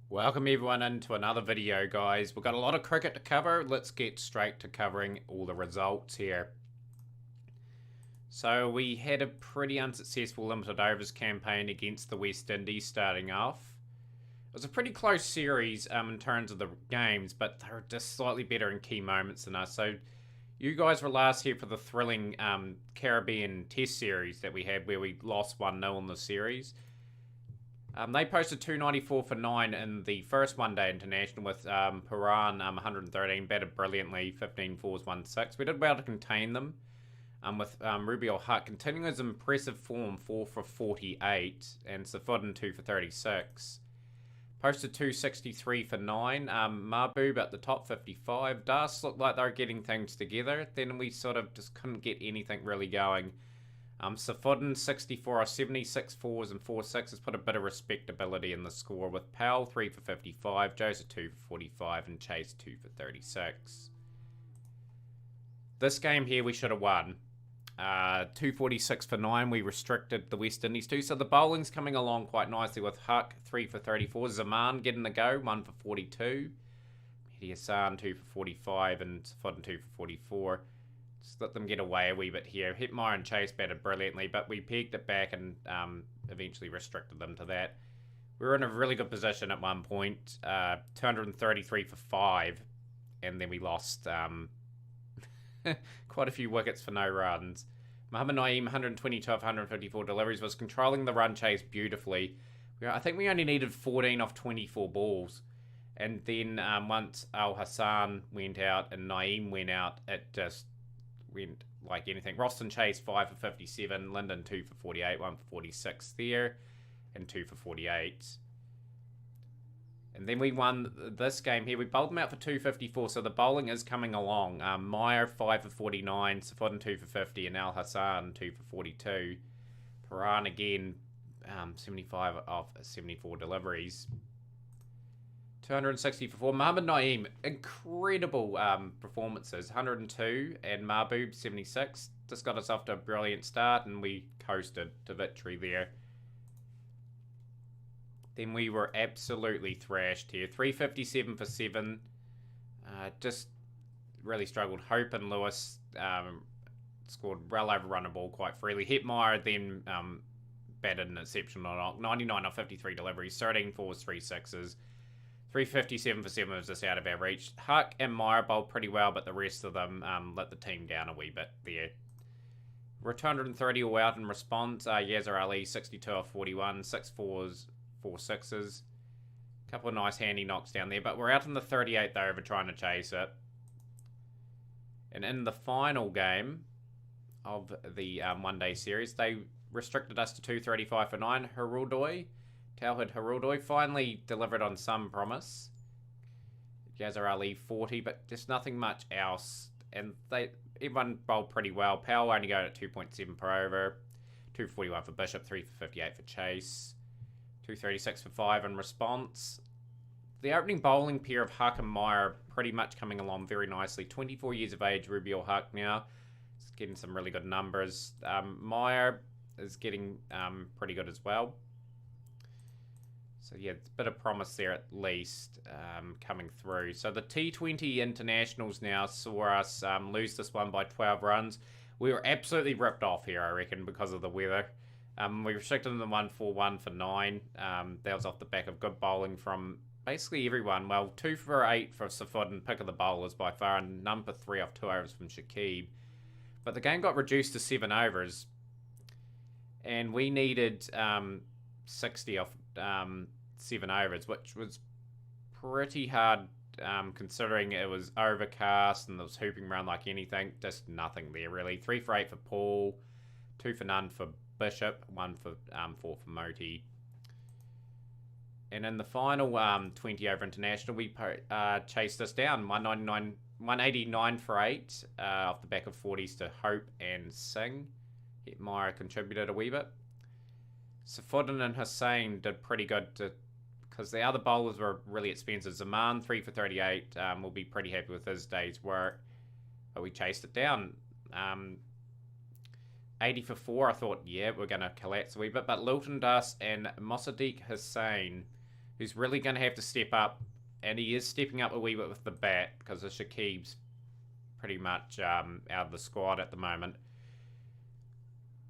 Welcome everyone into another video, guys. We've got a lot of cricket to cover. Let's get straight to covering all the results here. So we had a pretty unsuccessful limited overs campaign against the West Indies starting off. It was a pretty close series in terms of the games, but they were just slightly better in key moments than us. So you guys were last here for the thrilling Caribbean Test series that we had where we lost 1-0 in the series. They posted 294 for 9 in the first one-day international with Paran 113, batted brilliantly, 15 fours, 1 6. We did well to contain them with Rubio Hutt continuing his impressive form, 4 for 48, and Safudin 2 for 36. Posted 263 for 9. Mahbub at the top, 55. Das looked like they were getting things together. Then we sort of just couldn't get anything really going. Safudin 64 or 76 fours and 4 sixes put a bit of respectability in the score with Powell 3 for 55, Joseph 2 for 45, and Chase 2 for 36. This game here we should have won. 246 for 9, we restricted the West Indies to. So the bowling's coming along quite nicely with Huck 3 for 34, Zaman getting the go, 1 for 42, Mehdi Hassan 2 for 45, and Safudin 2 for 44. Just let them get away a wee bit here. Hitmire and Chase batted brilliantly, but we pegged it back and eventually restricted them to that. We were in a really good position at one point, 233 for 5, and then we lost quite a few wickets for no runs. Muhammad Naeem, 122 off 154 deliveries, was controlling the run chase beautifully. I think we only needed 14 off 24 balls. And then once Al Hassan went out and Naeem went out, it just went like anything. Roston Chase 5 for 57, Linden 2 for 48, 1 for 46 there, and 2 for 48. And then we won this game here. We bowled them out for 254, so the bowling is coming along. Meyer 5 for 49, Safudin 2 for 50, and Al Hassan 2 for 42. Paran again 75 off 74 deliveries. 260 for 4. Muhammad Naeem, incredible performances. 102 and Mahbub 76. Just got us off to a brilliant start and we coasted to victory there. Then we were absolutely thrashed here. 357 for 7. Just really struggled. Hope and Lewis scored well over run a ball quite freely. Hetmeyer then batted an exceptional knock. 99 off 53 deliveries. 13 fours, 3 sixes. 357 for 7 was just out of our reach. Huck and Meyer bowled pretty well, but the rest of them let the team down a wee bit there. We're 230 all out in response. Yazir Ali, 62 off 41, 6 fours, 4 sixes. A couple of nice handy knocks down there, but we're out in the 38th over trying to chase it. And in the final game of the one-day series, they restricted us to 235 for 9. Tauhid Haruldoy finally delivered on some promise. Yazir Ali 40, but just nothing much else. And everyone bowled pretty well. Powell only going at 2.7 per over. 241 for Bishop, 3 for 58 for Chase. 236 for 5 in response. The opening bowling pair of Huck and Meyer pretty much coming along very nicely. 24 years of age, Rubio Huck now. He's getting some really good numbers. Meyer is getting pretty good as well. So yeah, it's a bit of promise there at least coming through. So the T20 internationals now saw us lose this one by 12 runs. We were absolutely ripped off here, I reckon, because of the weather. We restricted them to 141 for 9. That was off the back of good bowling from basically everyone. Well, 2 for 8 for Safudin, pick of the bowlers by far, and none for 3 off 2 overs from Shakib. But the game got reduced to 7 overs, and we needed 60 off 7 overs, which was pretty hard considering it was overcast and there was hooping around like anything. Just nothing there really. 3 for 8 for Paul, 2 for none for Bishop, 1 for 4 for Moti. And in the final 20 over international, we chased this down 189 for 8 off the back of 40s to Hope and Singh. Hetmeyer contributed a wee bit. Safudin and Hussain did pretty good because the other bowlers were really expensive. Zaman 3 for 38 will be pretty happy with his day's work, but we chased it down. 80 for 4, I thought, yeah, we're going to collapse a wee bit. But Lilton Das and Mossadegh Hussain who's really going to have to step up, and he is stepping up a wee bit with the bat because the Shakib's pretty much out of the squad at the moment.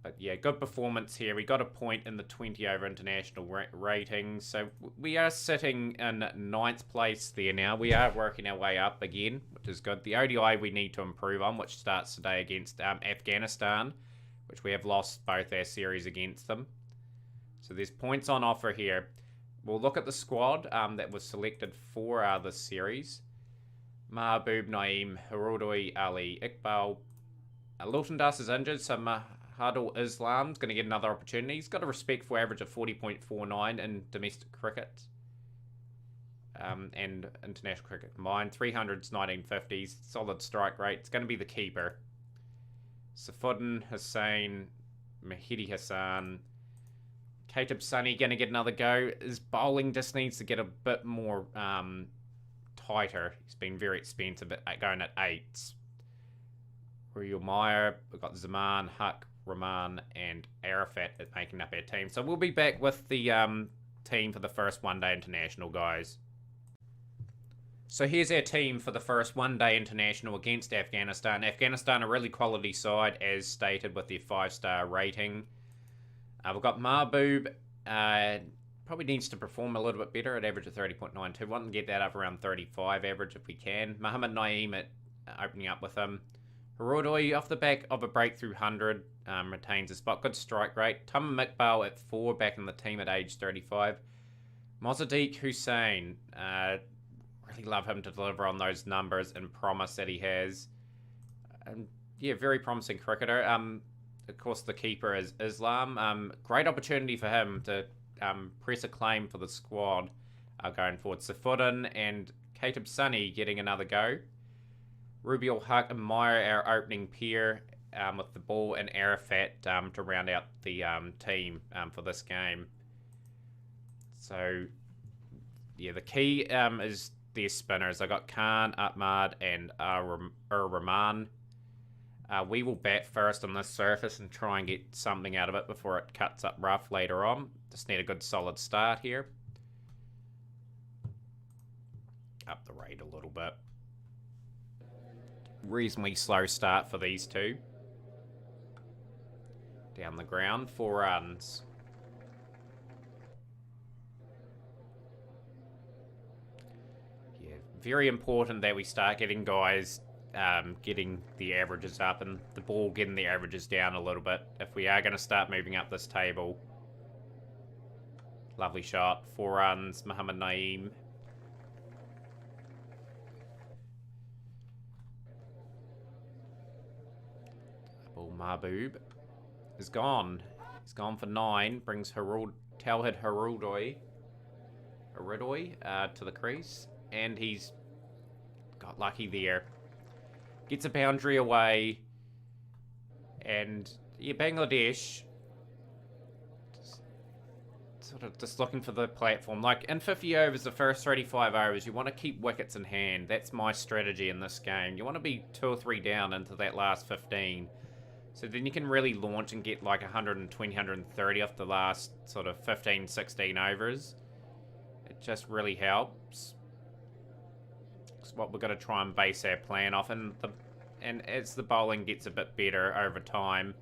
But yeah, good performance here. We got a point in the 20 over international ratings. So we are sitting in 9th place there now. We are working our way up again, which is good. The ODI we need to improve on, which starts today against Afghanistan, which we have lost both our series against them. So there's points on offer here. We'll look at the squad that was selected for this series. Mahbub Naeem, Hirudoi Ali, Iqbal. Lilton Das is injured, so Mahadul Islam's going to get another opportunity. He's got a respectful average of 40.49 in domestic cricket and international cricket combined. 300s, 1950s, solid strike rate. It's going to be the keeper. Saifuddin Hussain, Mahidi Hassan, Katib Sunny going to get another go. His bowling just needs to get a bit more tighter. He's been very expensive at going at 8s. Real Meyer, we've got Zaman, Huck, Rahman, and Arafat making up our team. So we'll be back with the team for the first one-day international, guys. So here's our team for the first one-day international against Afghanistan. Afghanistan, a really quality side, as stated, with their 5-star rating. We've got Mahbub, probably needs to perform a little bit better at average of 30.92. Want to get that up around 35 average if we can. Muhammad Naeem at opening up with him. Hirudoi off the back of a breakthrough 100, retains a spot. Good strike rate. Tamim Iqbal at 4, back in the team at age 35. Mosaddeq Hussain, really love him to deliver on those numbers and promise that he has. Yeah, very promising cricketer. Of course, the keeper is Islam. Great opportunity for him to press a claim for the squad going forward. Saifuddin and Katib Sunny getting another go. Rubiul Haq and Meyer, our opening pair with the ball, and Arafat to round out the team for this game. So, yeah, the key is their spinners. I got Khan, Ahmad, and Rahman. We will bat first on this surface and try and get something out of it before it cuts up rough later on. Just need a good solid start here. Up the rate a little bit. Reasonably slow start for these two. Down the ground, 4 runs. Yeah, very important that we start getting guys getting the averages up and the ball getting the averages down a little bit if we are going to start moving up this table. Lovely shot. 4 runs. Muhammad Naeem. Ball Mahbub is gone. He's gone for 9. Brings Tawhid Hirudoi to the crease. And he's got lucky there. Gets a boundary away. And yeah, Bangladesh sort of just looking for the platform. Like in 50 overs, the first 35 overs, you want to keep wickets in hand. That's my strategy in this game. You want to be 2 or 3 down into that last 15. So then you can really launch and get like 120, 130 off the last sort of 15, 16 overs. It just really helps. It's what we're going to try and base our plan off. And as the bowling gets a bit better over time,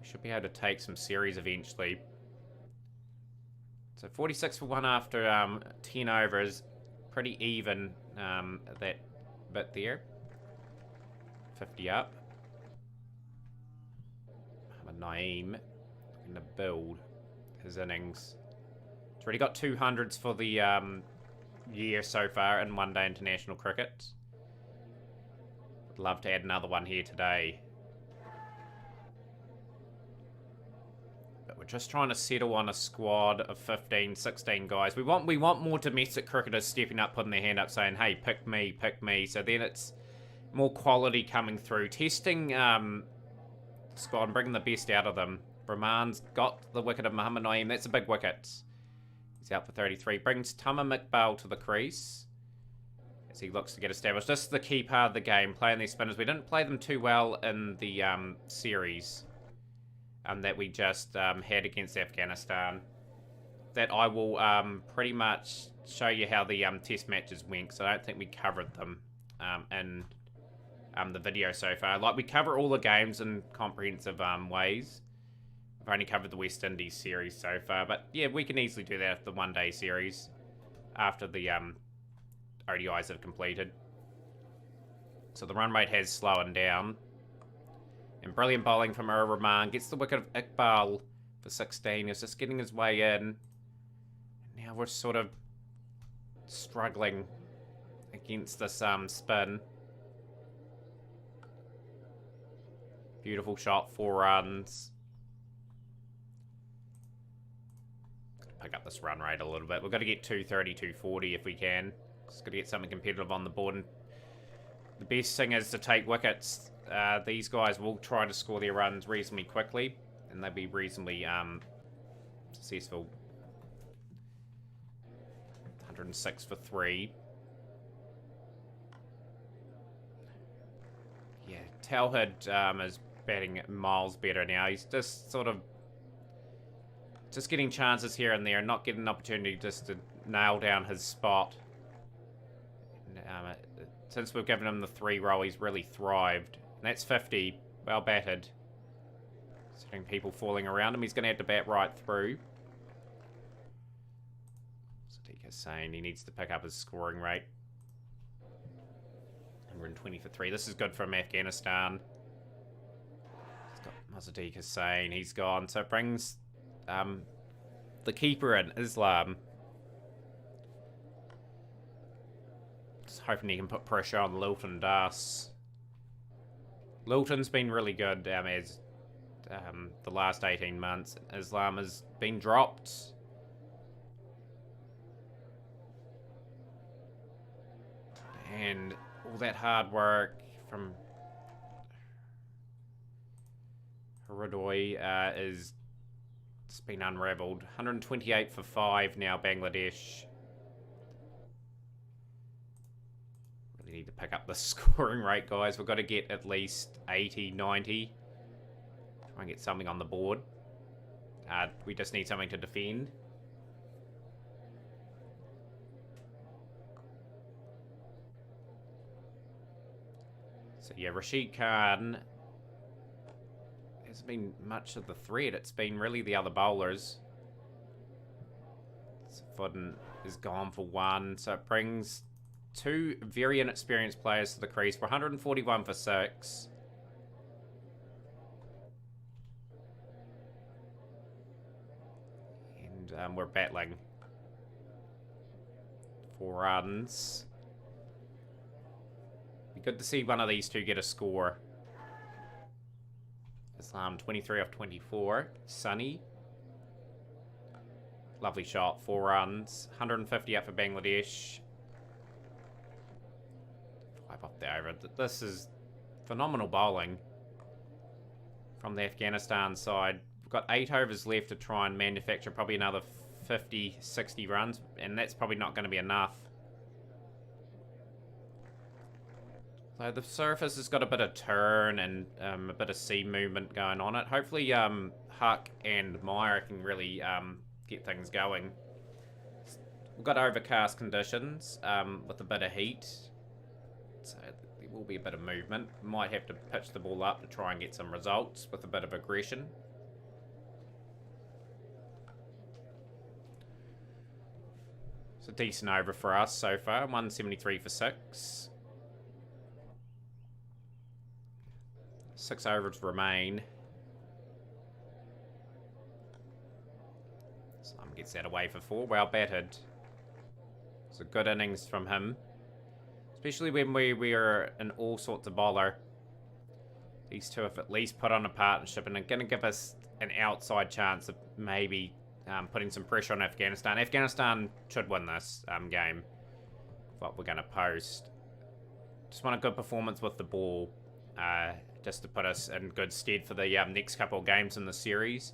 we should be able to take some series eventually. So 46 for 1 after 10 overs. Pretty even that bit there. 50 up. Naeem looking to build his innings. He's already got 200s for the year so far in one-day international cricket. Would love to add another one here today. But we're just trying to settle on a squad of 15, 16 guys. We want more domestic cricketers stepping up, putting their hand up, saying, hey, pick me, pick me. So then it's more quality coming through. Testing squad and bringing the best out of them. Brahman's got the wicket of Muhammad Naeem. That's a big wicket. He's out for 33. Brings Tamim Iqbal to the crease as he looks to get established. This is the key part of the game, playing these spinners. We didn't play them too well in the series that we just had against Afghanistan. That I will pretty much show you how the test matches went, because I don't think we covered them in the video so far. Like, we cover all the games in comprehensive ways. I've only covered the West Indies series so far, but yeah, we can easily do that with the one-day series after the ODIs have completed. So the run rate has slowed down. And brilliant bowling from Rahman. Gets the wicket of Iqbal for 16. He's just getting his way in. Now we're sort of struggling against this spin. Beautiful shot, 4 runs. Pick up this run rate a little bit. We've got to get 230, 240 if we can. Just got to get something competitive on the board. And the best thing is to take wickets. These guys will try to score their runs reasonably quickly, and they'll be reasonably successful. 106 for 3. Yeah, Towhid is batting miles better now. He's just sort of getting chances here and there, and not getting an opportunity just to nail down his spot. Since we've given him the 3 roll, he's really thrived. And that's 50. Well batted. Seeing people falling around him. He's going to have to bat right through. Sadiq's saying he needs to pick up his scoring rate. 120 for 3. This is good from Afghanistan. He's got Mazadiq Hussain. He's gone. So it brings the keeper in, Islam. Just hoping he can put pressure on Lilton Das. Lilton's been really good as the last 18 months. Islam has been dropped. And all that hard work from Hridoy is it's been unravelled. 128 for 5 now, Bangladesh. Really need to pick up the scoring rate, guys. We've got to get at least 80, 90. Try and get something on the board. We just need something to defend. So yeah, Rashid Khan hasn't been much of the threat. It's been really the other bowlers. Fooden is gone for 1, so it brings 2 very inexperienced players to the crease for 141 for 6. And we're battling 4 runs. Be good to see one of these two get a score. Islam 23 off 24. Sunny. Lovely shot. 4 runs. 150 up for Bangladesh. 5 off the over. This is phenomenal bowling from the Afghanistan side. We've got 8 overs left to try and manufacture probably another 50, 60 runs. And that's probably not going to be enough. So the surface has got a bit of turn and a bit of sea movement going on it. Hopefully Huck and Meyer can really get things going. We've got overcast conditions with a bit of heat. So there will be a bit of movement. Might have to pitch the ball up to try and get some results with a bit of aggression. It's a decent over for us so far. 173 for 6. 6 overs remain. Slum gets that away for 4. Well batted. It's a good innings from him. Especially when we are an all sorts of bowler. These two have at least put on a partnership and are going to give us an outside chance of maybe putting some pressure on Afghanistan. Afghanistan should win this game. What we're going to post. Just want a good performance with the ball. Just to put us in good stead for the next couple of games in the series.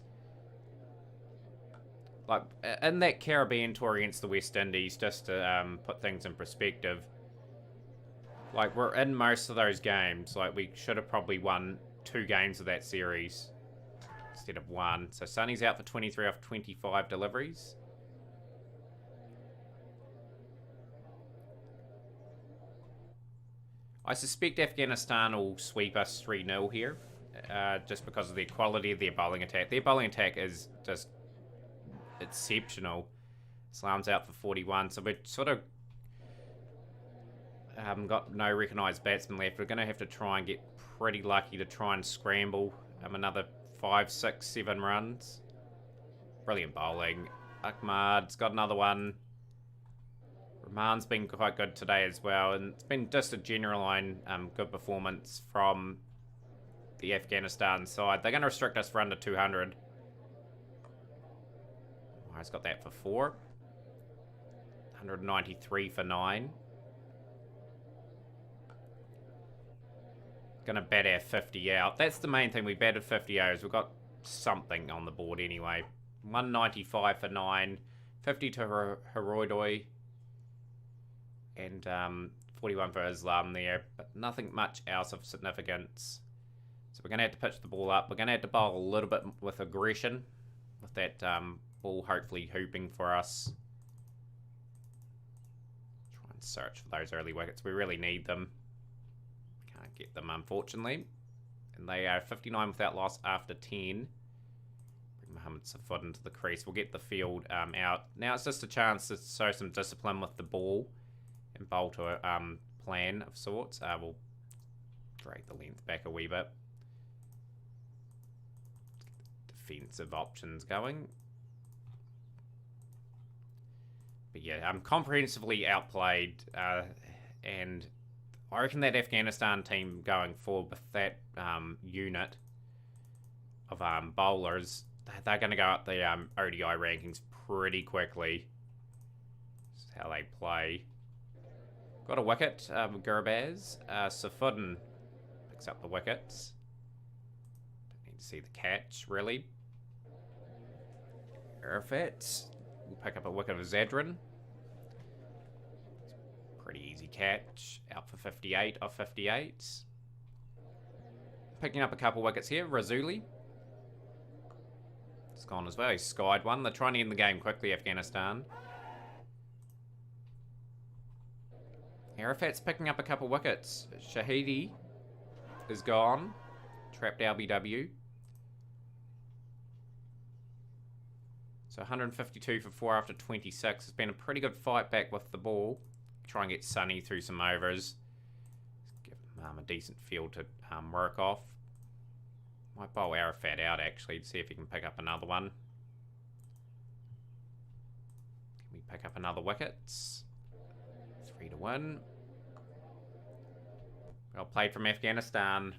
Like, in that Caribbean tour against the West Indies, just to put things in perspective, like, we're in most of those games. Like, we should have probably won 2 games of that series instead of 1. So Sonny's out for 23 off 25 deliveries. I suspect Afghanistan will sweep us 3-0 here, just because of the quality of their bowling attack. Their bowling attack is just exceptional. Islam's out for 41, so we're sort of got no recognised batsmen left. We're going to have to try and get pretty lucky to try and scramble another 5, 6, 7 runs. Brilliant bowling. Ahmad's got another one. Rahman's been quite good today as well, and it's been just a general good performance from the Afghanistan side. They're going to restrict us for under 200. He's got that for 4. 193 for 9. Gonna bat our 50 out. That's the main thing. We batted 50 overs. We've got something on the board anyway. 195 for 9. 50 to Heroidoi. And 41 for Islam there. But nothing much else of significance. So we're going to have to pitch the ball up. We're going to have to bowl a little bit with aggression. With that ball hopefully hooping for us. Try and search for those early wickets. We really need them. Can't get them, unfortunately. And they are 59 without loss after 10. Bring Mohamed Safud into the crease. We'll get the field out. Now it's just a chance to show some discipline with the ball and bowl to a plan of sorts. We'll drag the length back a wee bit. Defensive options going. But yeah, comprehensively outplayed, and I reckon that Afghanistan team going forward with that unit of bowlers, they're going to go up the ODI rankings pretty quickly. This is how they play. Got a wicket, Gurbaz. Safudin picks up the wickets. Don't need to see the catch, really. Arafat will pick up a wicket of Zadran. Pretty easy catch. Out for 58 off 58. Picking up a couple wickets here. Razuli. It's gone as well. He's skied one. They're trying to end the game quickly, Afghanistan. Arafat's picking up a couple wickets. Shahidi is gone. Trapped LBW. So 152 for 4 after 26. It's been a pretty good fight back with the ball. Try and get Sunny through some overs. Give him a decent field to work off. Might bowl Arafat out, actually, to see if he can pick up another one. Can we pick up another wickets? 3-1. Well played from Afghanistan.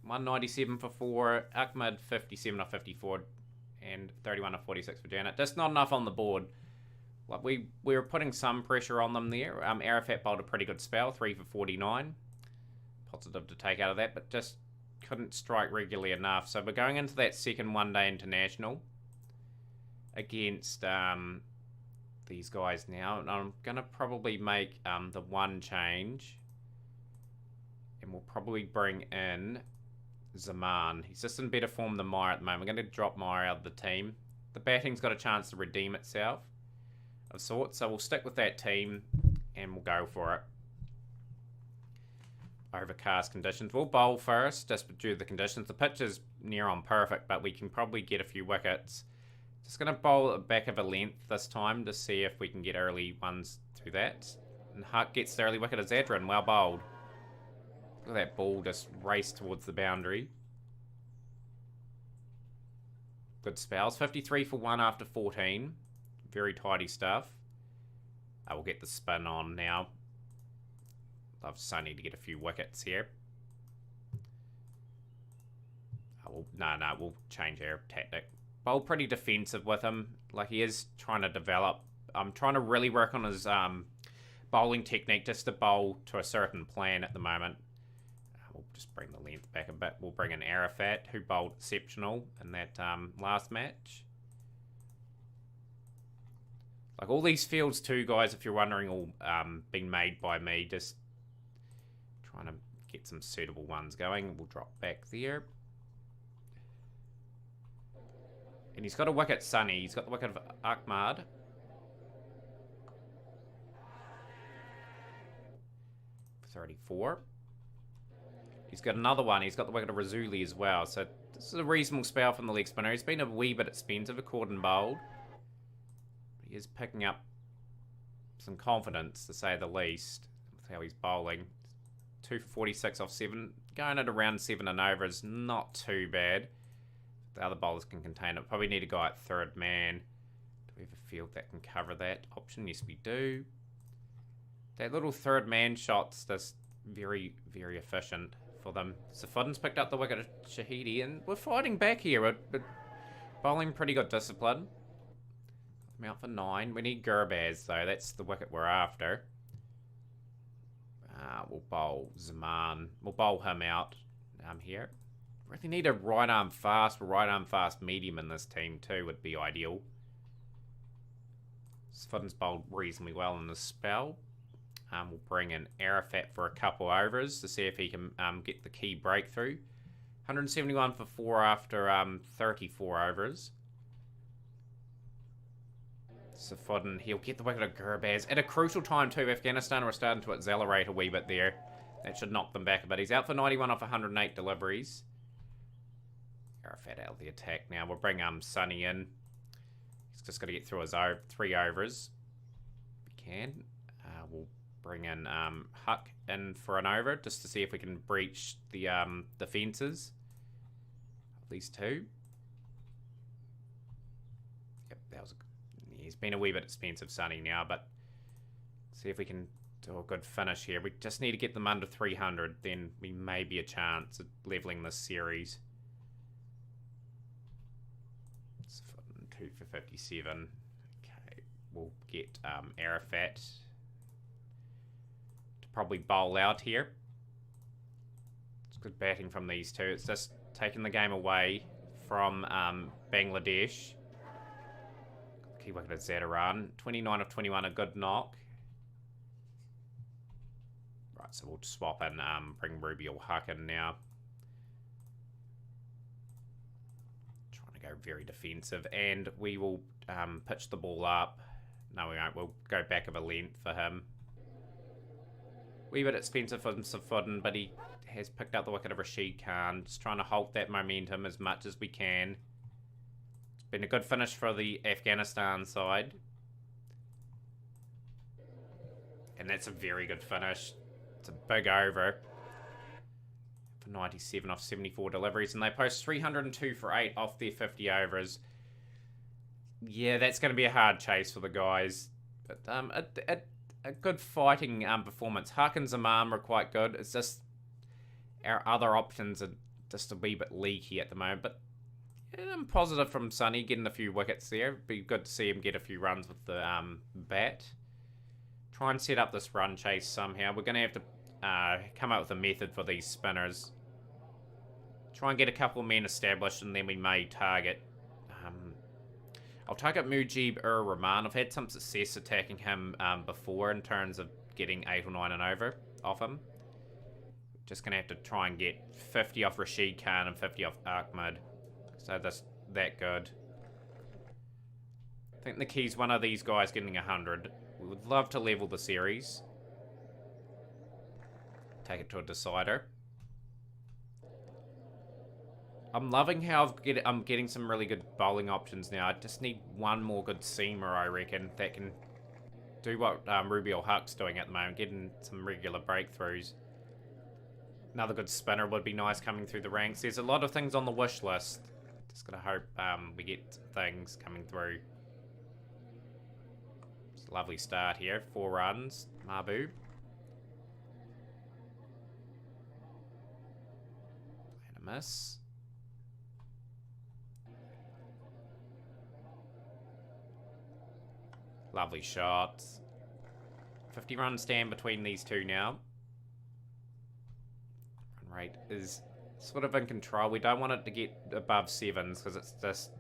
197 for 4. Ahmad 57 off 54. And 31 off 46 for Janet. Just not enough on the board. Like we were putting some pressure on them there. Arafat bowled a pretty good spell, 3 for 49. Positive to take out of that, but just couldn't strike regularly enough. So we're going into that second one-day international against these guys now. And I'm going to probably make the one change. And we'll probably bring in Zaman. He's just in better form than Meyer at the moment. We're going to drop Meyer out of the team. The batting's got a chance to redeem itself of sorts, so we'll stick with that team and we'll go for it. Overcast conditions. We'll bowl first, just due to the conditions. The pitch is near on perfect, but we can probably get a few wickets. Just going to bowl at the back of a length this time to see if we can get early ones through that. And Huck gets the early wicket of Zadran. Well bowled. Look at that ball just race towards the boundary. Good spells. 53 for 1 after 14. Very tidy stuff. I will get the spin on now. Love Sunny to get a few wickets here. We'll change our tactic. Bowl pretty defensive with him. Like, he is trying to develop. I'm trying to really work on his bowling technique just to bowl to a certain plan at the moment. We'll just bring the length back a bit. We'll bring in Arafat, who bowled exceptional in that last match. Like, all these fields too, guys, if you're wondering, all been made by me. Just trying to get some suitable ones going. We'll drop back there. And he's got a wicket, Sunny. He's got the wicket of Ahmad. For 34. He's got another one. He's got the wicket of Razuli as well. So this is a reasonable spell from the leg spinner. He's been a wee bit expensive, according bowled. He is picking up some confidence, to say the least, with how he's bowling. 2 for 46 off 7. Going at around 7 and over is not too bad. The other bowlers can contain it. Probably need a guy at third man. Do we have a field that can cover that option? Yes, we do. That little third man shot's just very, very efficient for them. Safudin's picked up the wicket of Shahidi, and we're fighting back here. But bowling pretty good discipline. I'm out for 9. We need Gurbaz, though. That's the wicket we're after. We'll bowl Zaman. We'll bowl him out here. Really need a right arm fast or right arm fast medium in this team, too, would be ideal. Safudin's bowled reasonably well in this spell. We'll bring in Arafat for a couple overs to see if he can get the key breakthrough. 171 for 4 after 34 overs. Safudin, he'll get the wicket of Gurbaz. At a crucial time too, Afghanistan are starting to accelerate a wee bit there. That should knock them back a bit. He's out for 91 off 108 deliveries. Arafat out of the attack now. We'll bring Sonny in. He's just got to get through his 3 overs. If we can. We'll bring in Huck in for an over just to see if we can breach the fences. These 2. Yep, that was he's been a wee bit expensive, Sonny, now, but see if we can do a good finish here. We just need to get them under 300, then we may be a chance at leveling this series. 2 for 57. Okay, we'll get Arafat to probably bowl out here. It's good batting from these 2. It's just taking the game away from Bangladesh. Key wicket at Zadaran. 29 of 21, a good knock. Right, so we'll swap and bring Ruby or Huck in now. Trying to go very defensive. And we will pitch the ball up. No, we won't. We'll go back of a length for him. Wee bit expensive for Safudin, but he has picked up the wicket of Rashid Khan. Just trying to halt that momentum as much as we can. Been a good finish for the Afghanistan side. And that's a very good finish. It's a big over. For 97 off 74 deliveries. And they post 302 for 8 off their 50 overs. Yeah, that's going to be a hard chase for the guys. But a good fighting performance. Huck and Zaman are quite good. It's just our other options are just a wee bit leaky at the moment. But I'm positive from Sonny getting a few wickets there. It'd be good to see him get a few runs with the bat. Try and set up this run chase somehow. We're going to have to come up with a method for these spinners. Try and get a couple of men established, and then we may target. I'll target Mujib-ur-Rahman. I've had some success attacking him before in terms of getting 8 or 9 and over off him. Just going to have to try and get 50 off Rashid Khan and 50 off Ahmed. So that's that good. I think the key's one of these guys getting 100. We would love to level the series. Take it to a decider. I'm loving how I'm getting some really good bowling options now. I just need one more good seamer, I reckon, that can do what Ruby or Huck's doing at the moment, getting some regular breakthroughs. Another good spinner would be nice coming through the ranks. There's a lot of things on the wish list. Just gotta hope we get things coming through. It's a lovely start here. 4 runs. Mahbub. And a miss. Lovely shots. 50 run stand between these two now. Run rate is sort of in control. We don't want it to get above 7s because it's just...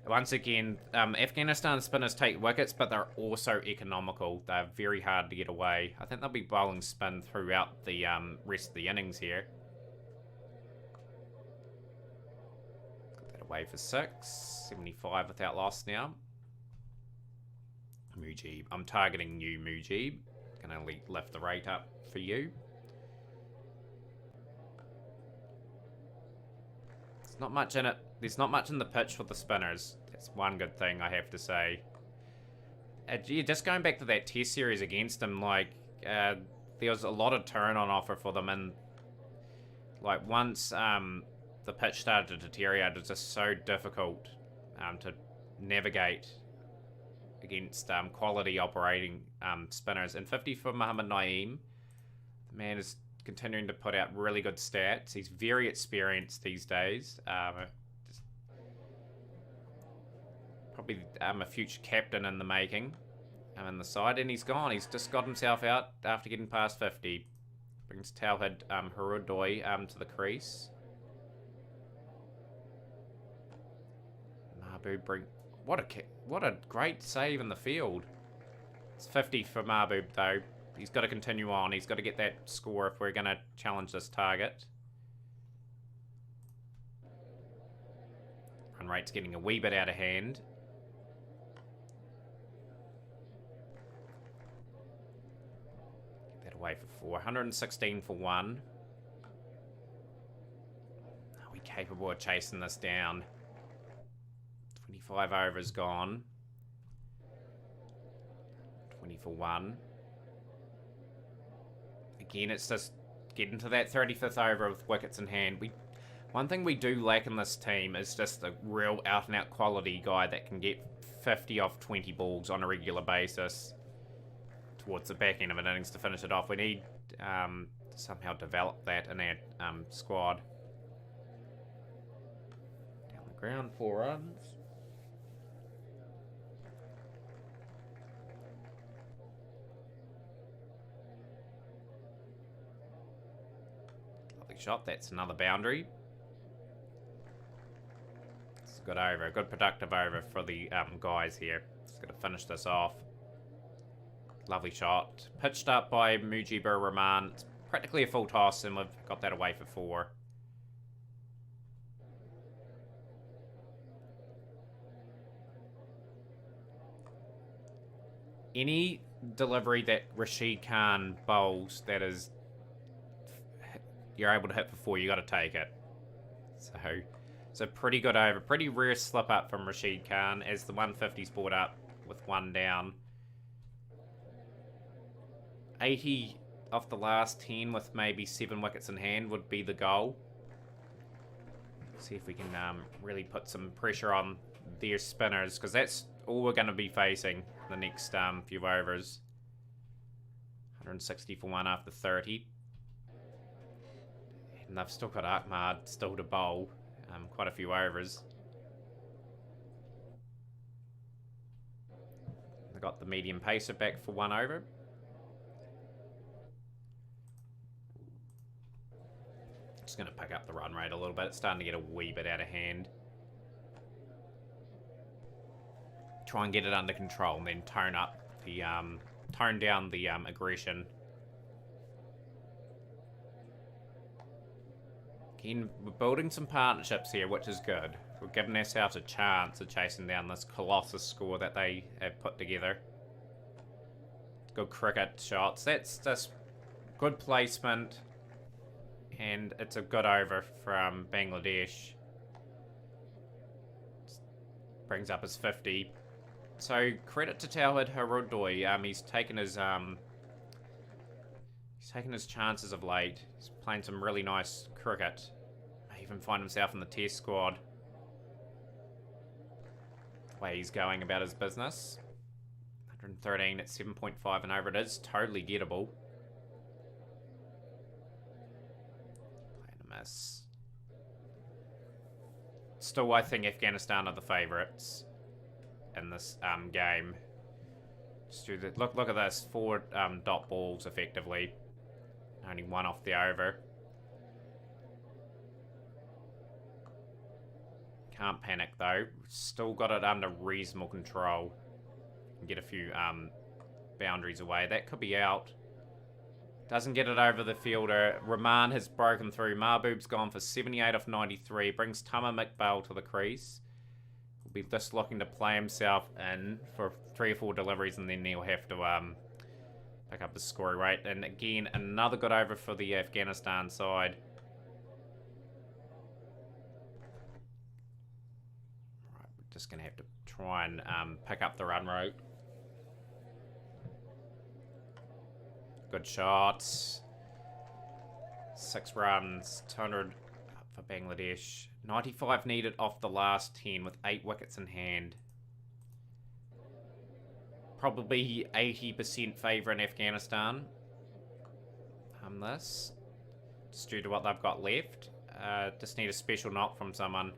Once again, Afghanistan spinners take wickets, but they're also economical. They're very hard to get away. I think they'll be bowling spin throughout the rest of the innings here. Got that away for 6. 75 without loss now. Mujib. I'm targeting you, Mujib. Can only lift the rate up for you. There's not much in it. There's not much in the pitch for the spinners. That's one good thing I have to say. Yeah, just going back to that test series against him, like, there was a lot of turn on offer for them, and like once the pitch started to deteriorate, it was just so difficult to navigate against quality operating spinners. And 50 for Mohamed Naeem. The man is continuing to put out really good stats. He's very experienced these days. Probably a future captain in the making in the side. And he's gone. He's just got himself out after getting past 50. Brings Tauhid Harudoi to the crease. Mahbub what a great save in the field. It's 50 for Mahbub though. He's got to continue on. He's got to get that score if we're going to challenge this target. Run rate's getting a wee bit out of hand. Get that away for 4. 116 for 1. Are we capable of chasing this down? 25 overs gone. 20 for 1. Again, it's just getting to that 35th over with wickets in hand. One thing we do lack in this team is just a real out-and-out quality guy that can get 50 off 20 balls on a regular basis towards the back end of an innings to finish it off. We need to somehow develop that in our squad. Down the ground, 4 runs. Shot. That's another boundary. It's a good over. A good productive over for the guys here. Just got to finish this off. Lovely shot. Pitched up by Mujibur Rahman. It's practically a full toss, and we've got that away for 4. Any delivery that Rashid Khan bowls that is you're able to hit for 4, you got to take it. So it's a pretty good over. Pretty rare slip up from Rashid Khan as the 150's brought up with 1 down. 80 off the last 10 with maybe 7 wickets in hand would be the goal. See if we can really put some pressure on their spinners, because that's all we're going to be facing the next few overs. 160 for 1 after 30. And they've still got Ahmad still to bowl. Quite a few overs. They got the medium pacer back for 1 over. Just going to pick up the run rate a little bit. It's starting to get a wee bit out of hand. Try and get it under control, and then tone down the aggression. Again, we're building some partnerships here, which is good. We're giving ourselves a chance of chasing down this colossus score that they have put together. Good cricket shots. That's just good placement. And it's a good over from Bangladesh. Brings up his 50. So credit to Tauhid Harudoi. He's taken his chances of late. He's playing some really nice cricket. May even find himself in the test squad. The way he's going about his business. 113 at 7.5 and over. It is totally gettable. Playing a miss. Still, I think Afghanistan are the favourites in this game. Just do the, look at this. 4 dot balls effectively. Only 1 off the over. Can't panic though. Still got it under reasonable control. Get a few boundaries away. That could be out. Doesn't get it over the fielder. Rahman has broken through. Mahbub's gone for 78 off 93. Brings Tama McBell to the crease. Will be just looking to play himself in for 3 or 4 deliveries, and then he'll have to pick up the scoring rate. And again, another good over for the Afghanistan side. Just going to have to try and pick up the run rate. Good shots. 6 runs, 200 for Bangladesh. 95 needed off the last 10 with 8 wickets in hand. Probably 80% favour in Afghanistan. This. Just due to what they've got left. Just need a special knock from someone.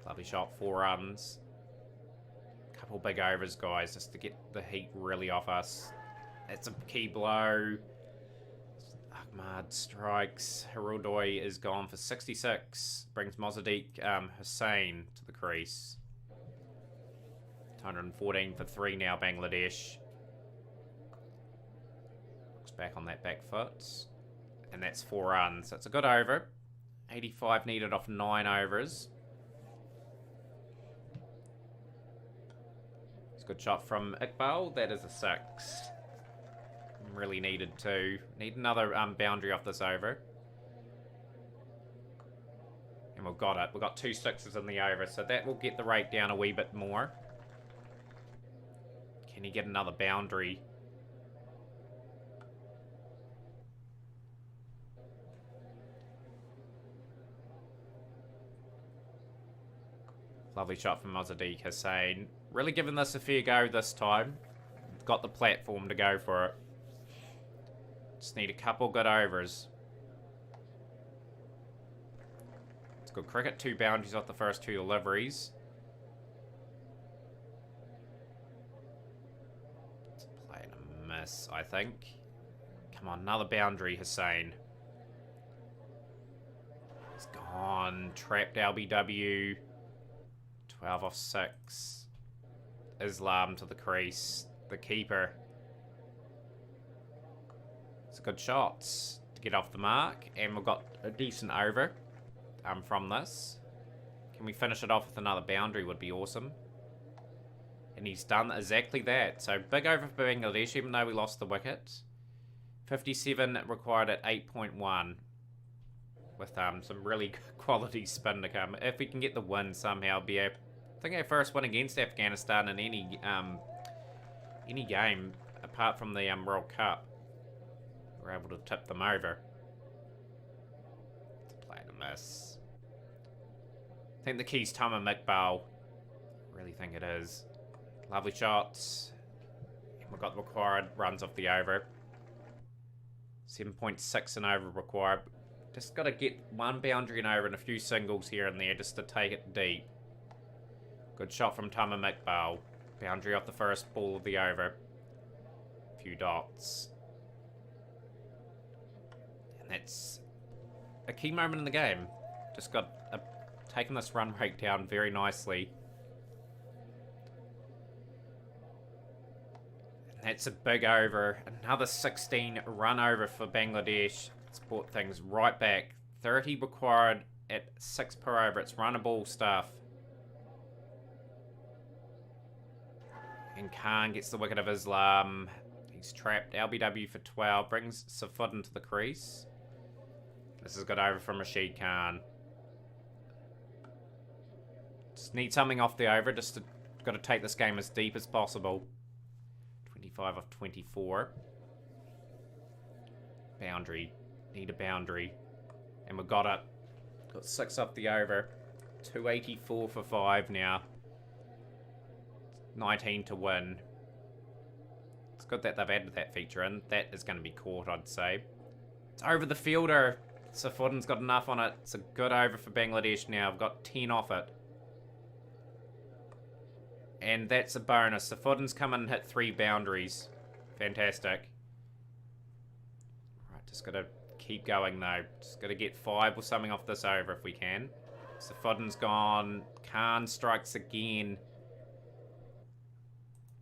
Lovely shot, 4 runs. Couple big overs, guys, just to get the heat really off us. That's a key blow. Ahmad strikes. Hirudoi is gone for 66. Brings Mozadiq Hussain to the crease. 214 for 3 now, Bangladesh. Looks back on that back foot. And that's 4 runs. That's a good over. 85 needed off 9 overs. Good shot from Iqbal. That is a 6. Really needed to. Need another boundary off this over. And we've got it. We've got 2 6s in the over, so that will get the rate down a wee bit more. Can he get another boundary? Lovely shot from Mozadiq Hussain. Really giving this a fair go this time. Got the platform to go for it. Just need a couple good overs. It's good cricket. 2 boundaries off the first 2 deliveries. It's playing a miss, I think. Come on, another boundary, Hussain. He's gone. Trapped LBW. 12 off 6. Islam to the crease. The keeper. It's a good shot to get off the mark. And we've got a decent over from this. Can we finish it off with another boundary would be awesome. And he's done exactly that. So big over for Bangladesh even though we lost the wicket. 57 required at 8.1. With some really quality spin to come. If we can get the win somehow, be a I think our first win against Afghanistan in any game apart from the World Cup. We're able to tip them over. It's playing a miss. I think the key's Tama Iqbal. Really think it is. Lovely shots. And we've got the required runs off the over. 7.6 and over required. Just got to get 1 boundary and over and a few singles here and there just to take it deep. Good shot from Tama Iqbal. Boundary off the first ball of the over. A few dots. And that's a key moment in the game. Just got taken this run rate down very nicely. And that's a big over. Another 16 run over for Bangladesh. It's brought things right back. 30 required at 6 per over. It's runnable stuff. And Khan gets the wicket of Islam. He's trapped. LBW for 12. Brings Safud into the crease. This is got over from Rashid Khan. Just need something off the over. Just got to take this game as deep as possible. 25 off 24. Boundary. Need a boundary. And we've got it. Got 6 off the over. 284 for 5 now. 19 to win. It's good that they've added that feature in. That is going to be caught, I'd say. It's over the fielder. Safudin's got enough on it. It's a good over for Bangladesh now. I've got 10 off it. And that's a bonus. Safudin's come in and hit 3 boundaries. Fantastic. Right, just got to keep going though. Just got to get 5 or something off this over if we can. Safudin's gone. Khan strikes again.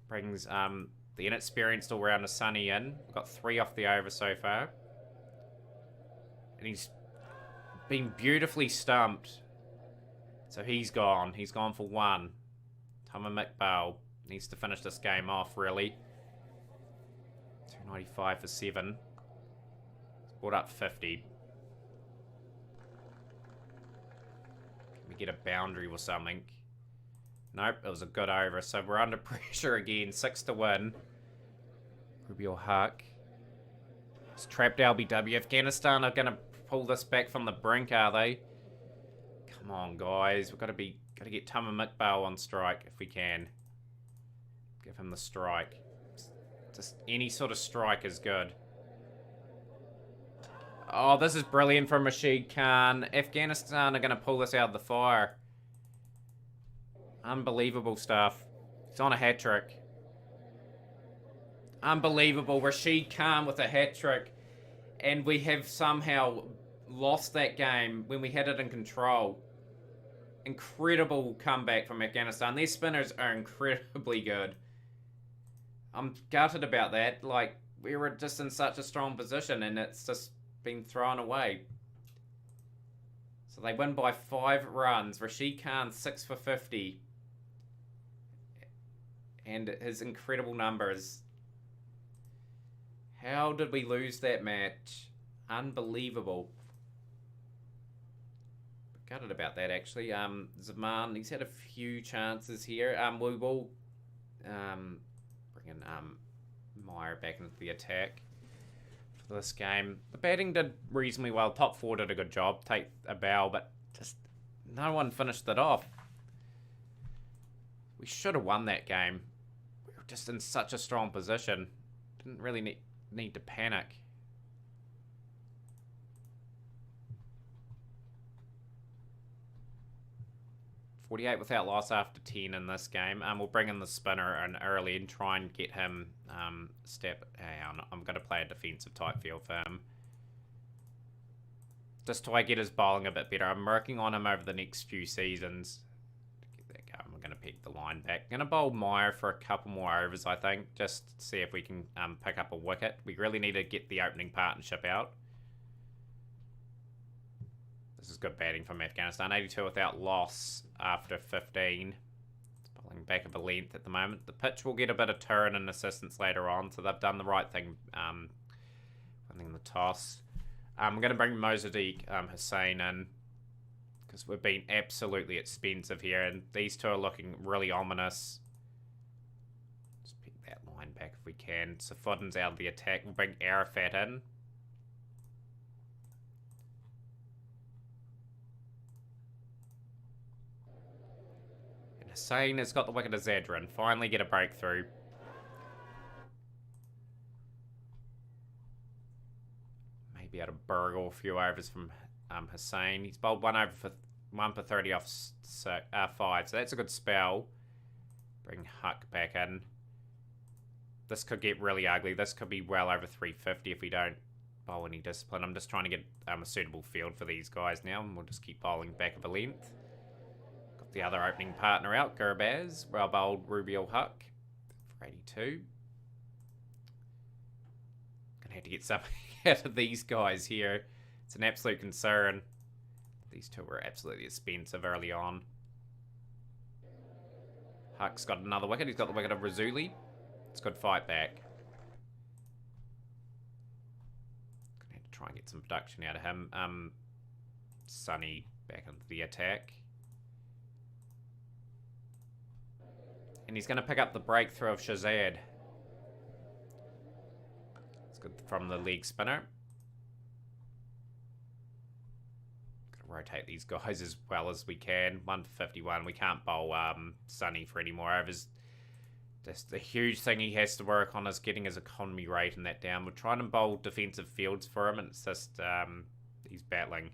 Brings the inexperienced all-rounder Sunny in. We've got 3 off the over so far. And he's been beautifully stumped. So he's gone. He's gone for 1. Tama Iqbal needs to finish this game off, really. 295 for 7. It's brought up 50. we get a boundary or something. Nope, it was a good over. So we're under pressure again. 6 to win. Rubio Huck. It's trapped LBW. Afghanistan are going to pull this back from the brink, are they? Come on, guys. We've got to get Tama Mikbal on strike if we can. Give him the strike. Just any sort of strike is good. Oh, this is brilliant from Rashid Khan. Afghanistan are going to pull this out of the fire. Unbelievable stuff. He's on a hat-trick. Unbelievable. Rashid Khan with a hat-trick. And we have somehow lost that game when we had it in control. Incredible comeback from Afghanistan. Their spinners are incredibly good. I'm gutted about that. Like, we were just in such a strong position and it's just been thrown away. So they win by 5 runs. Rashid Khan 6 for 50. And his incredible numbers. How did we lose that match? Unbelievable. Gutted about that, actually. Zaman, he's had a few chances here. We will bring in Meyer back into the attack for this game. The batting did reasonably well. Top 4 did a good job. Take a bow, but just no one finished it off. We should have won that game. We were just in such a strong position. Didn't really need to panic. 48 without loss after 10 in this game. We'll bring in the spinner in early and try and get him step down. I'm going to play a defensive type field for him. Just till I get his bowling a bit better. I'm working on him over the next few seasons. Get that going. We're going to pick the line back. Going to bowl Meyer for a couple more overs, I think. Just to see if we can pick up a wicket. We really need to get the opening partnership out. This is good batting from Afghanistan. 82 without loss after 15. It's bowling back of a length at the moment. The pitch will get a bit of turn and assistance later on, so they've done the right thing winning the toss. I'm going to bring Mosaddegh Hussain in because we've been absolutely expensive here, and these two are looking really ominous. Just pick that line back if we can. Safudin's out of the attack. We'll bring Arafat in. Hussain has got the wicket of Zadran. Finally get a breakthrough. Maybe able to burgle a few overs from Hussain. He's bowled 1 for 30 off 5, so that's a good spell. Bring Huck back in. This could get really ugly. This could be well over 350 if we don't bowl any discipline. I'm just trying to get a suitable field for these guys now, and we'll just keep bowling back of a length. The other opening partner out, Gurbaz. Well bowled Rubio Huck for 82. Gonna have to get something out of these guys here. It's an absolute concern. These two were absolutely expensive early on. Huck's got another wicket. He's got the wicket of Razuli. It's a good fight back. Gonna have to try and get some production out of him. Sunny back into the attack. And he's going to pick up the breakthrough of Shazad. It's good from the leg spinner. Going to rotate these guys as well as we can. 1 for 51. We can't bowl Sunny for any more overs. Just the huge thing he has to work on is getting his economy rate and that down. We're trying to bowl defensive fields for him, and it's just he's battling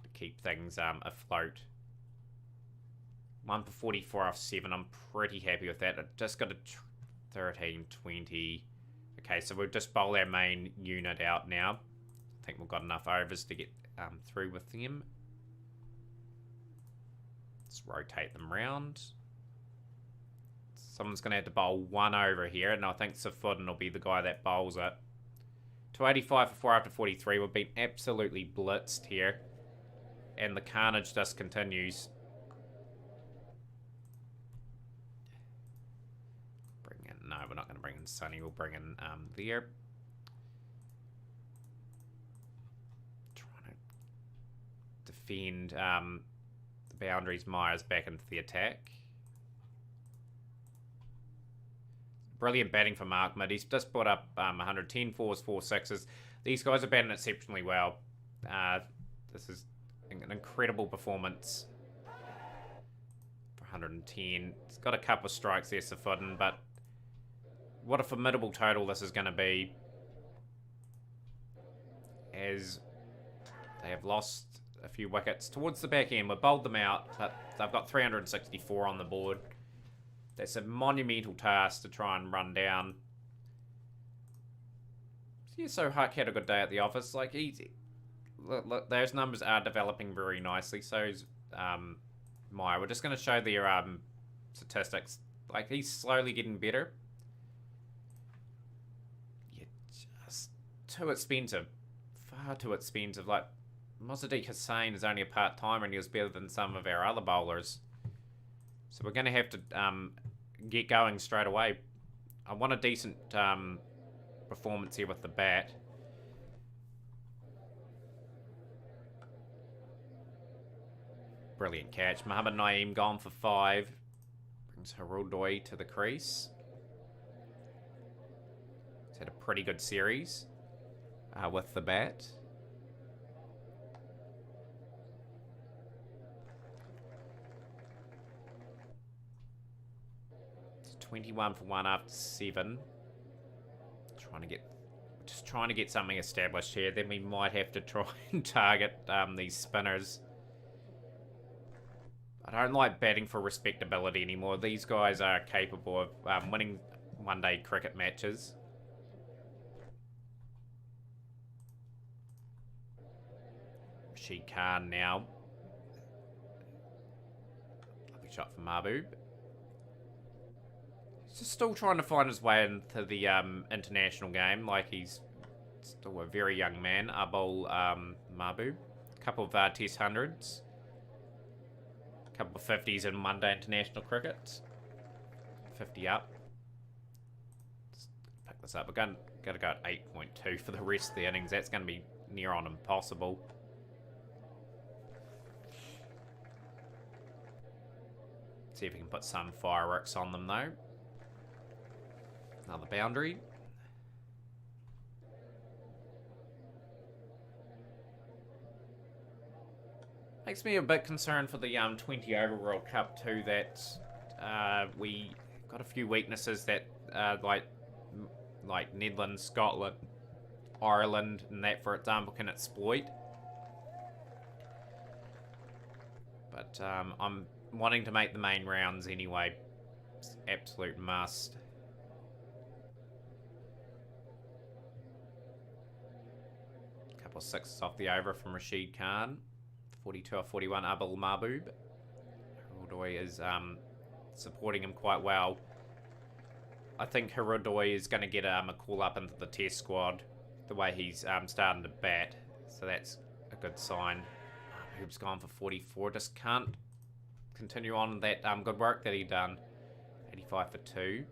to keep things afloat. 1 for 44 off 7. I'm pretty happy with that. I just got a 13, 20. Okay, so we'll just bowl our main unit out now. I think we've got enough overs to get through with them. Let's rotate them round. Someone's going to have to bowl 1 over here, and I think Safudin will be the guy that bowls it. 285 for 4 after 43. We've been absolutely blitzed here, and the carnage just continues. No, we're not going to bring in Sunny. We'll bring in there. Trying to defend the boundaries. Myers back into the attack. Brilliant batting for Mark Mid. He's just put up 110 fours, 4 sixes. These guys are batting exceptionally well. This is an incredible performance for 110. He's got a couple of strikes there, Safudin, but what a formidable total this is going to be, as they have lost a few wickets towards the back end. We've bowled them out, but they've got 364 on the board. That's a monumental task to try and run down. Yeah, so Huck had a good day at the office. Like, look, those numbers are developing very nicely. So's Meyer. We're just going to show their statistics. Like, he's slowly getting better. Yeah, just too expensive. Far too expensive. Like, Mozadiq Hussain is only a part-timer and he was better than some of our other bowlers. So we're going to have to get going straight away. I want a decent performance here with the bat. Brilliant catch. Mohammad Naeem gone for 5. Brings Haruldoy to the crease. He's had a pretty good series with the bat. 21 for 1 after 7. Just trying to get something established here. Then we might have to try and target these spinners. I don't like batting for respectability anymore. These guys are capable of winning one-day cricket matches. Rashid Khan now. Lovely shot from Mahbub. He's still trying to find his way into the international game. Like, he's still a very young man. Abul Mahbub. A couple of Test 100s. A couple of 50s in one-day international cricket. 50 up. Let's pick this up. We're going to go at 8.2 for the rest of the innings. That's going to be near on impossible. See if we can put some fireworks on them, though. Another boundary. Makes me a bit concerned for the 20 over World Cup too, that we got a few weaknesses that like Netherlands, Scotland, Ireland, and that, for example, can exploit. But I'm wanting to make the main rounds anyway. It's absolute must. Couple of sixes off the over from Rashid Khan. 42 or 41, Abul Mahbub. Haruldoy is supporting him quite well. I think Haruldoy is going to get a call up into the test squad the way he's starting to bat. So that's a good sign. Mahbub's gone for 44. Just can't continue on that good work that he done. 85 for 2.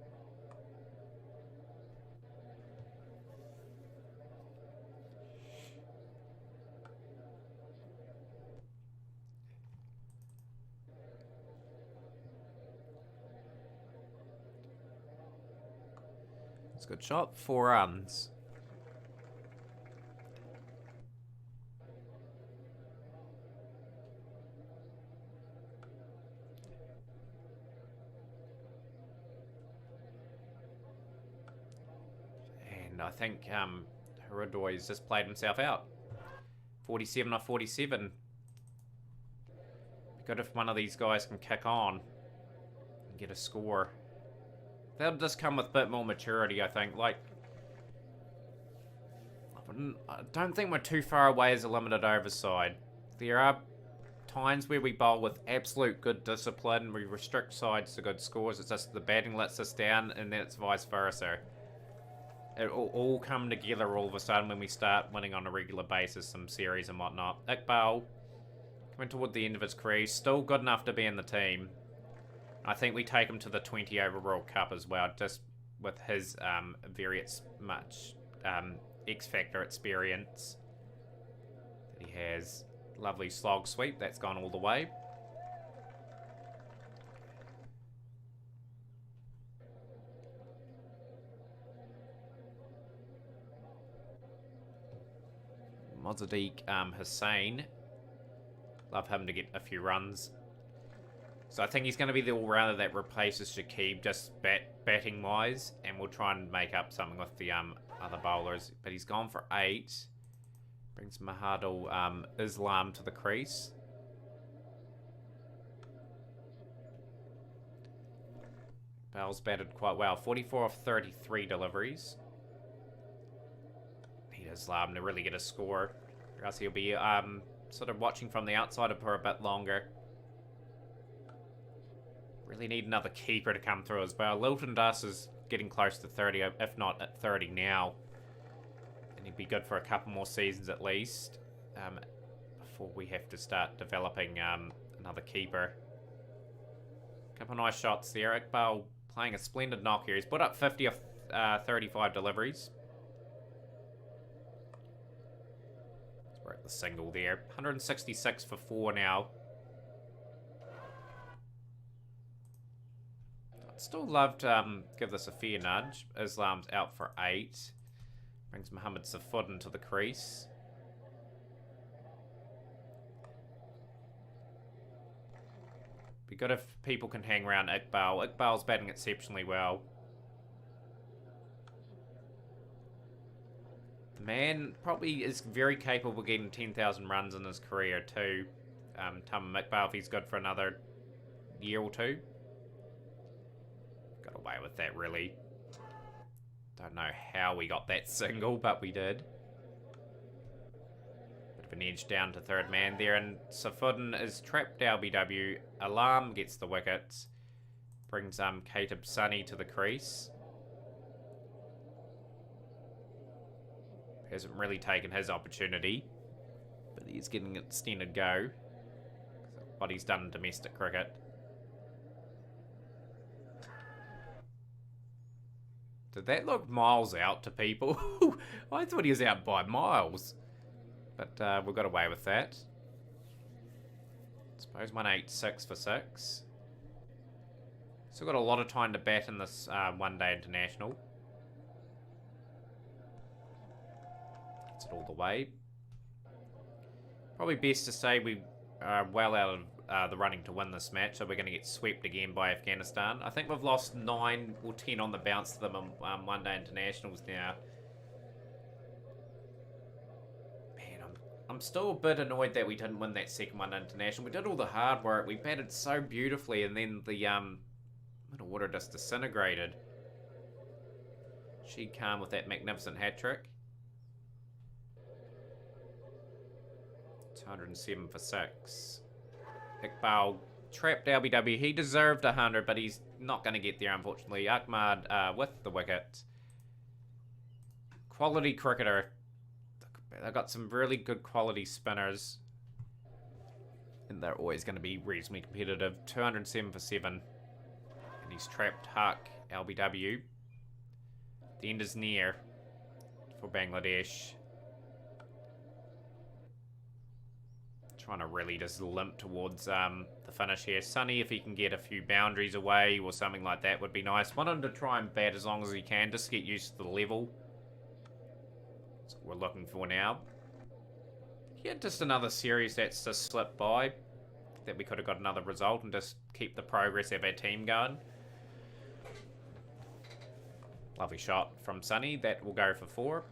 It's a good shot. 4 runs. And I think Haruldoy has just played himself out. 47 off 47. Be good if one of these guys can kick on and get a score. That'll just come with a bit more maturity, I think. Like, I don't think we're too far away as a limited over side. There are times where we bowl with absolute good discipline. We restrict sides to good scores. It's just the batting lets us down, and then it's vice versa. It will all come together all of a sudden when we start winning on a regular basis, some series and whatnot. Iqbal, coming toward the end of his career, still good enough to be in the team. I think we take him to the 20 over World Cup as well, just with his very much X-Factor experience that he has. Lovely slog sweep, that's gone all the way. Mozadiq Hussain. Love him to get a few runs. So I think he's going to be the all-rounder that replaces Shakib, just batting-wise. And we'll try and make up something with the other bowlers. But he's gone for 8. Brings Mahadul Islam to the crease. Bell's batted quite well. 44 off 33 deliveries. Need Islam to really get a score. Or else he'll be sort of watching from the outside for a bit longer. Really need another keeper to come through as well. Lilton Das is getting close to 30, if not at 30 now. And he'd be good for a couple more seasons at least. Before we have to start developing another keeper. Couple nice shots there. Iqbal playing a splendid knock here. He's put up 50 of 35 deliveries. We're at the single there. 166 for 4 now. I'd still love to give this a fair nudge. Islam's out for 8. Brings Mohammad Safuddin to the crease. Be good if people can hang around Iqbal. Iqbal's batting exceptionally well. The man probably is very capable of getting 10,000 runs in his career too. Tamim Iqbal, if he's good for another year or two. Got away with that, really. Don't know how we got that single, but we did. Bit of an edge down to third man there, and Safuddin is trapped LBW. Alarm gets the wickets. Brings Katib Sunny to the crease. Hasn't really taken his opportunity, but he's getting an extended go. What he's done in domestic cricket. Did that look miles out to people? I thought he was out by miles. But we got away with that. Suppose 186 for 6. Still got a lot of time to bat in this one-day international. That's it all the way. Probably best to say we are well out of the running to win this match, so we're going to get swept again by Afghanistan. I think we've lost 9 or 10 on the bounce to them in one-day internationals now. Man, I'm still a bit annoyed that we didn't win that second one international. We did all the hard work. We batted so beautifully, and then the middle order just disintegrated. She Khan with that magnificent hat-trick. 207 for 6. Iqbal trapped LBW. He deserved 100, but he's not going to get there, unfortunately. Ahmad with the wicket. Quality cricketer. They've got some really good quality spinners. And they're always going to be reasonably competitive. 207 for 7. And he's trapped Huck, LBW. The end is near for Bangladesh. Trying to really just limp towards the finish here. Sunny, if he can get a few boundaries away or something like that, would be nice. Want him to try and bat as long as he can, just get used to the level. That's what we're looking for now. Yeah, just another series that's just slipped by. That we could have got another result and just keep the progress of our team going. Lovely shot from Sunny. That will go for 4.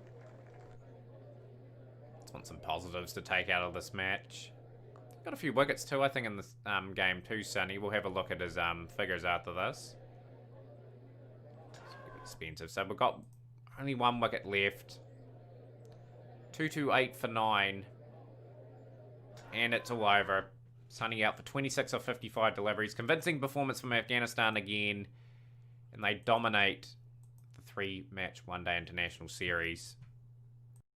Just want some positives to take out of this match. Got a few wickets too, I think, in this game too, Sunny. We'll have a look at his figures after this. It's expensive. So we've got only 1 wicket left. 228 for 9. And it's all over. Sunny out for 26 of 55 deliveries. Convincing performance from Afghanistan again. And they dominate the 3-match one-day international series.